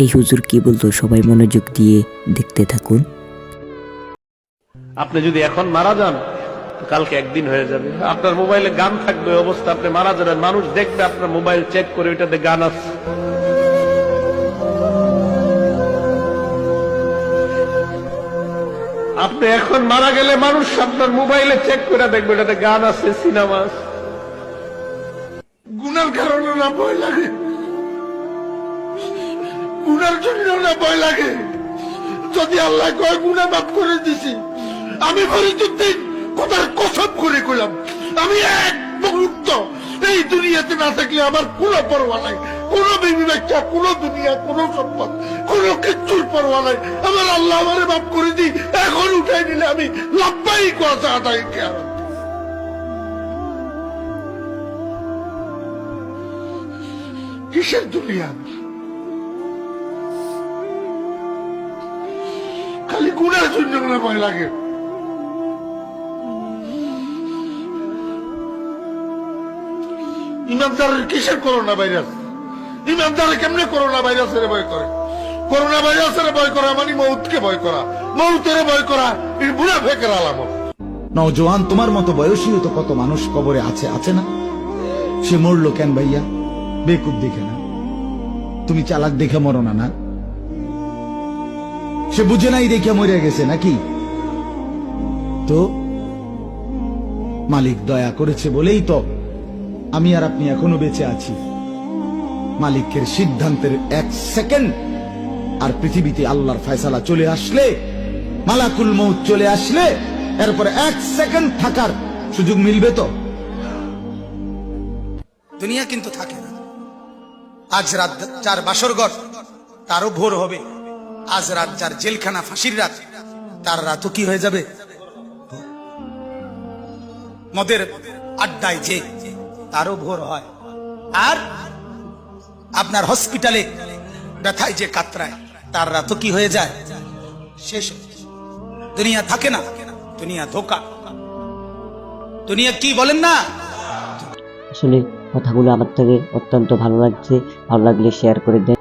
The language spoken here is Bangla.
এই হুজুর কি বলতো সবাই মনোযোগ দিয়ে দেখতে থাকুন। আপনি যদি এখন মারা যান কালকে একদিন হয়ে যাবে, আপনার মোবাইলে গান থাকবে, অবস্থা আপনি মারা যাবেন, মানুষ দেখবে আপনার মোবাইল চেক করে ওইটাতে গান আছে। আপনি এখন মারা গেলে মানুষ আপনার মোবাইলে চেক করে দেখবে ওটাতে গান আছে, সিনেমা আছে। গুনার কারণে না ভয় লাগে, গুনার জন্য না ভয় লাগে। যদি আল্লাহ কয় গুনাহ মাফ করে দিছি, আমি ফরিদুদ্দিন খোদার কসম করে কইলাম, আমি এক মুহূর্ত এই দুনিয়াতে না থাকলে আমার কোনো পরোয়া নাই, কোনো বিবি বাচ্চা, কোনো দুনিয়া, কোনো সম্পদ, কোনো কিচ্ছুর পরোয়া নাই। আমার আল্লাহ আমারে মাফ করে দি, এখন উঠাই নিলে আমি লাভবাই কথা আদায় কেয়ারত। কিসের দুনিয়া? খালি গুনার জন্য না ভয় লাগে। ইমানদারের কিসের করোনা ভাইরাস? ইমানদারের কেমনে করোনা ভাইরাসের ভয় করে? করোনা ভাইরাসের ভয় করা মানে মৌতকে ভয় করা, মৌতের ভয় করা এই মুনাফিকের আলামত। নওজোয়ান, তোমার মতো বয়সীও তো কত মানুষ কবরে আছে, আছে না? সে মরলো কেন ভাইয়া? বেকুব দেখে না? তুমি চালাক দেখে মরো না? না, সে বুঝে নাই দেখে মরে গেছে নাকি? তো মালিক দয়া করেছে বলেই তো আমি আর আপনি এখনো বেঁচে আছি। মালিকের সিদ্ধান্তের এক সেকেন্ড আর পৃথিবীতে আল্লাহর ফয়সালা চলে আসলে, মালাকুল মউত চলে আসলে, এরপরে এক সেকেন্ড থাকার সুযোগ মিলবে তো? দুনিয়া কিন্তু থাকে না। আজ রাত যার বাসর ঘর তারও ভোর হবে, আজ রাত যার জেলখানা, ফাঁসির রাত, তার রাতও কি হয়ে যাবে? মদের আড্ডায় যে তারও ভোর হয়, আর আপনার হসপিটালে ব্যথায় যে কাতরায় তার রাতও কি হয়ে যায়? শেষ। দুনিয়া থাকে না, দুনিয়া ধোকা। দুনিয়া কি বলেন না? আসলে কথাগুলো আমার থেকে অত্যন্ত ভালো লাগছে। ভালো লাগলে শেয়ার করে দেন।